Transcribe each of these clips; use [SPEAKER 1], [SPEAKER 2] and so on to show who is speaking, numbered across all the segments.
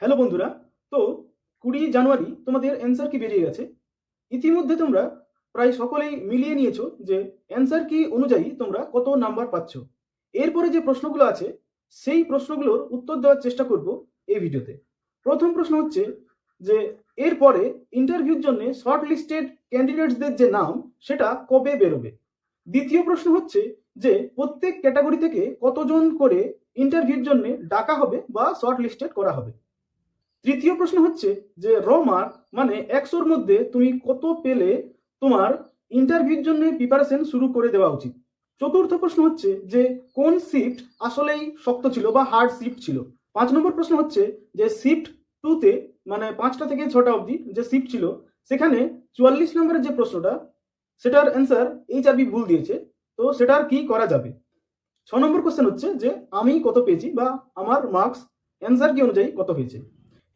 [SPEAKER 1] Hello বন্ধুরা। তো 20 জানুয়ারি তোমাদের অ্যান্সার কি বেরিয়ে গেছে। ইতিমধ্যে তোমরা প্রায় সকলেই মিলিয়ে নিয়েছো যে অ্যান্সার কি অনুযায়ী তোমরা কত নাম্বার পাচ্ছ। এরপরে যে প্রশ্নগুলো আছে সেই প্রশ্নগুলোর উত্তর দেওয়ার চেষ্টা করব এই ভিডিওতে। প্রথম প্রশ্ন হচ্ছে যে এরপরে ইন্টারভিউর জন্য শর্ট লিস্টেড ক্যান্ডিডেটসদের যে নাম সেটা কবে বেরোবে। দ্বিতীয় প্রশ্ন হচ্ছে যে প্রত্যেক ক্যাটাগরি থেকে কতজন করে ইন্টারভিউর জন্য ডাকা হবে বা শর্ট লিস্টেড করা হবে। তৃতীয় প্রশ্ন হচ্ছে যে র মার্ক মানে 100-র মধ্যে তুমি কত পেলে তোমার ইন্টারভিউর জন্য প্রিপারেশন শুরু করে দেওয়া উচিত। চতুর্থ প্রশ্ন হচ্ছে যে কোন শিফট আসলেই শক্ত ছিল বা হার্ড শিফট ছিল। 5 নম্বর প্রশ্ন হচ্ছে যে শিফট 2-তে মানে 5টা থেকে 6টা অবধি যে শিফট ছিল সেখানে 44 নম্বরের যে প্রশ্নটা সেটার অ্যান্সার এইচআরবি ভুল দিয়েছে, তো সেটার কি করা যাবে। 6 নম্বর কোশ্চেন হচ্ছে যে আমি কত পেয়েছি বা আমার মার্কস অ্যান্সার কি অনুযায়ী কত হয়েছে।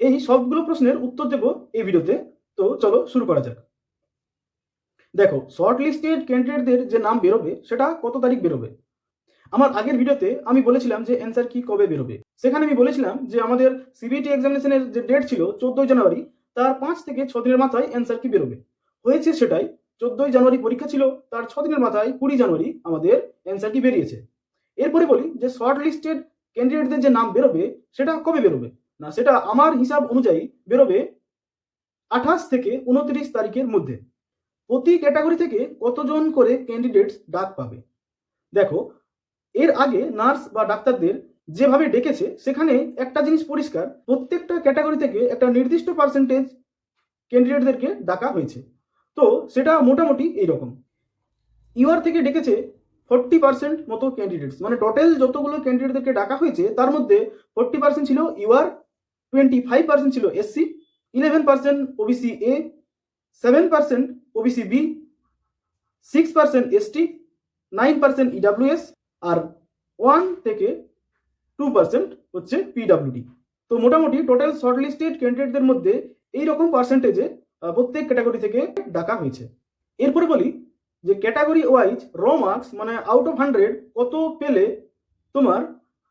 [SPEAKER 1] এই সবগুলো প্রশ্নের উত্তর দেব এই ভিডিওতে। তো চলো শুরু করা যাক। দেখো, শর্ট লিস্টেড ক্যান্ডিডেটদের যে নাম বেরোবে সেটা কত তারিখ বেরোবে। আমার আগের ভিডিওতে আমি বলেছিলাম যে অ্যান্সার কি কবে বেরোবে। সেখানে আমি বলেছিলাম যে আমাদের সিবিটি এক্সামিনেশনের যে ডেট ছিল 14 জানুয়ারি, তার 5 থেকে 6 দিনের মাথায় অ্যান্সার কি বেরোবে। হয়েছে সেটাই। 14 জানুয়ারি পরীক্ষা ছিল, তার 6 দিনের মাথায় 20 জানুয়ারি আমাদের অ্যান্সার কি বেরিয়েছে। এরপরে বলি যে শর্ট লিস্টেড ক্যান্ডিডেটদের যে নাম বেরোবে সেটা কবে বেরোবে। না, সেটা আমার হিসাব অনুযায়ী বেরোবে 28 থেকে 29 তারিখের মধ্যে। প্রতি ক্যাটাগরি থেকে কতজন করে ক্যান্ডিডেটস ডাক পাবে। দেখো, এর আগে নার্স বা ডাক্তারদের যেভাবে ডেকেছে সেখানে একটা জিনিস পরিষ্কার, প্রত্যেকটা ক্যাটাগরি থেকে একটা নির্দিষ্ট পার্সেন্টেজ ক্যান্ডিডেটদেরকে ডাকা হয়েছে। তো সেটা মোটামুটি এইরকম। ইউআর থেকে ডেকেছে 40% মতো ক্যান্ডিডেটস, মানে টোটাল যতগুলো ক্যান্ডিডেটদেরকে ডাকা হয়েছে তার মধ্যে 40% ছিল ইউআর, 25% ছিল SC, 11% OBC A, 7% OBC B, 6% ST, 9% EWS, আর 1 থেকে 2% হচ্ছে পিডাব্লিউডি। তো মোটামুটি টোটাল শর্ট লিস্টেড ক্যান্ডিডেটদের মধ্যে এইরকম পার্সেন্টেজে প্রত্যেক ক্যাটাগরি থেকে ডাকা হয়েছে। এরপরে বলি যে ক্যাটাগরি ওয়াইজ র মার্কস মানে আউট অফ 100 কত পেলে তোমার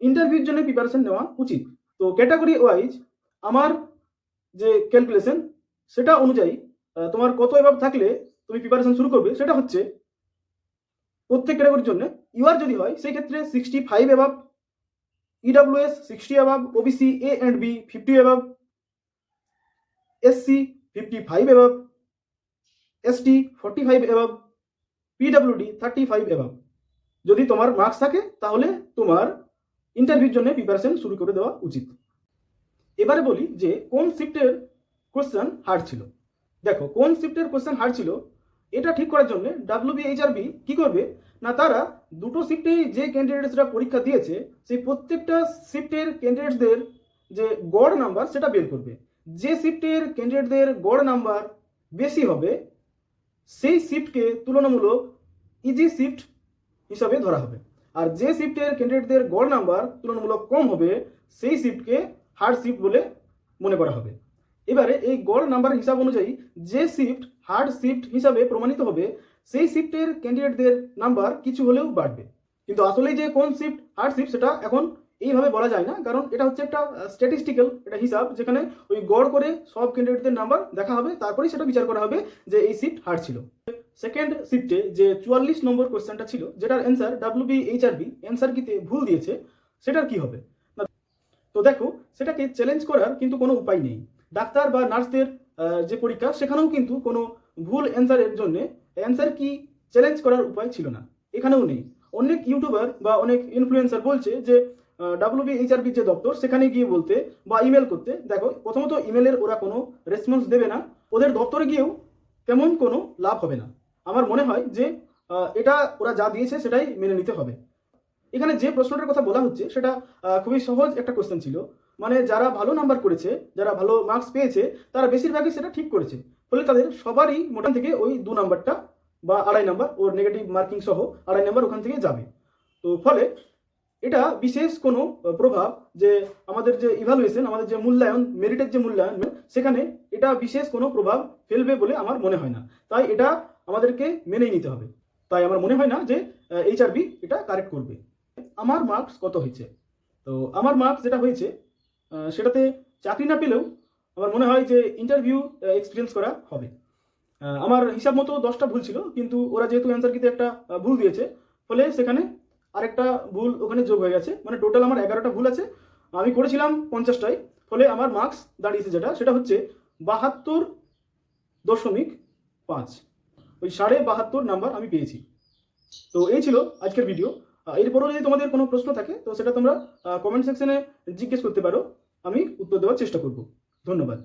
[SPEAKER 1] ইন্টারভিউর জন্য প্রিপারেশন নেওয়া উচিত। তো ক্যাটাগরি ওয়াইজ আমার যে ক্যালকুলেশন সেটা অনুযায়ী তোমার কত এভাবে থাকলে তুমি প্রিপারেশন শুরু করবে সেটা হচ্ছে প্রত্যেক ক্যাটাগরির জন্য ইউআর যদি হয় সেই ক্ষেত্রে 65 above, EWS 60 above, OBC A and B 50 above, SC 55 above, ST 45 above, পিডাব্লিউডি 35 এভাব। যদি তোমার মার্কস থাকে তাহলে তোমার ইন্টারভিউর জন্য প্রিপারেশন শুরু করে দেওয়া উচিত। এবারে বলি যে কোন শিফটের কোশ্চেন হার্ড ছিল। দেখো, কোন শিফটের কোশ্চেন হার্ড ছিল এটা ঠিক করার জন্য ডাব্লিউবিএইচআরবি কি করবে না, তারা দুটো শিফটেই যে ক্যান্ডিডেটসরা পরীক্ষা দিয়েছে সেই প্রত্যেকটা শিফটের ক্যান্ডিডেটসদের যে গড় নাম্বার সেটা বের করবে। যে শিফটের ক্যান্ডিডেটদের গড় নাম্বার বেশি হবে সেই শিফটকে তুলনামূলক ইজি শিফট হিসাবে ধরা হবে, আর যে শিফটের ক্যান্ডিডেটদের গড় নাম্বার তুলনামূলক কম হবে সেই শিফটকে হার্ড শিফট বলে মনে করা হবে। এবারে এই গড় নাম্বার হিসাব অনুযায়ী যে শিফট হার্ড শিফট হিসাবে প্রমাণিত হবে সেই শিফটের ক্যান্ডিডেটদের নাম্বার কিছু হলেও বাড়বে। কিন্তু আসলে যে কোন শিফট হার্ড শিফট সেটা এখন এইভাবে বলা যায় না, কারণ এটা হচ্ছে একটা স্ট্যাটিস্টিক্যাল একটা হিসাব, যেখানে ওই গড় করে সব ক্যান্ডিডেটদের নাম্বার দেখা হবে, তারপরেই সেটা বিচার করা হবে যে এই শিফট হার্ড ছিল। সেকেন্ড শিফটে যে 44 নম্বর কোশ্চেনটা ছিল যেটার অ্যান্সার ডাব্লিউবিএইচআরবি অ্যান্সার কিতে ভুল দিয়েছে, সেটার কি হবে। তো দেখো, সেটাকে চ্যালেঞ্জ করার কিন্তু কোনো উপায় নেই। ডাক্তার বা নার্সদের যে পরীক্ষা সেখানেও কিন্তু কোনো ভুল অ্যান্সারের জন্য অ্যান্সার কি চ্যালেঞ্জ করার উপায় ছিল না, এখানেও নেই। অনেক ইউটিউবার বা অনেক ইনফ্লুয়েন্সার বলছে যে ডাব্লিউবিএইচআরবি যে দপ্তর সেখানে গিয়ে বলতে বা ইমেল করতে। দেখো, প্রথমত ইমেলের ওরা কোনো রেসপন্স দেবে না, ওদের দপ্তরে গিয়েও তেমন কোনো লাভ হবে না। আমার মনে হয় যে এটা ওরা যা দিয়েছে সেটাই মেনে নিতে হবে। এখানে যে প্রশ্নটার কথা বলা হচ্ছে সেটা খুবই সহজ একটা কোশ্চেন ছিল, মানে যারা ভালো নাম্বার করেছে, যারা ভালো মার্কস পেয়েছে তারা বেশিরভাগই সেটা ঠিক করেছে, ফলে তাদের সবারই মোটাম থেকে ওই 2 নাম্বারটা বা 2.5 নাম্বার ওর নেগেটিভ মার্কিং সহ 2.5 নাম্বার ওখান থেকে যাবে। তো ফলে এটা বিশেষ কোনো প্রভাব যে আমাদের যে ইভালুয়েশন, আমাদের যে মূল্যায়ন, মেরিটের যে মূল্যায়ন, সেখানে এটা বিশেষ কোনো প্রভাব ফেলবে বলে আমার মনে হয় না। তাই এটা আমাদেরকে মেনেই নিতে হবে। তাই আমার মনে হয় না যে এইচআরবি এটা কারেক্ট করবে। আমার মার্কস কত হয়েছে, তো আমার মার্কস যেটা হয়েছে সেটাতে চাকরি না পেলেও আমার মনে হয় যে ইন্টারভিউ এক্সপিরিয়েন্স করা হবে। আমার হিসাব মতো 10টা ভুল ছিল, কিন্তু ওরা যেহেতু অ্যান্সার কিতে একটা ভুল দিয়েছে, ফলে সেখানে আরেকটা ভুল ওখানে যোগ হয়ে গেছে, মানে টোটাল আমার 11টা ভুল আছে। আমি করেছিলাম 50টায়, ফলে আমার মার্কস দাঁড়িয়েছে সেটা হচ্ছে 72.5। ওই 72.5 নাম্বার আমি পেয়েছি। তো এই ছিল আজকের ভিডিও। এরপরও যদি তোমাদের কোনো প্রশ্ন থাকে তো সেটা তোমরা কমেন্ট সেকশনে জিজ্ঞেস করতে পারো, আমি উত্তর দেওয়ার চেষ্টা করব। ধন্যবাদ।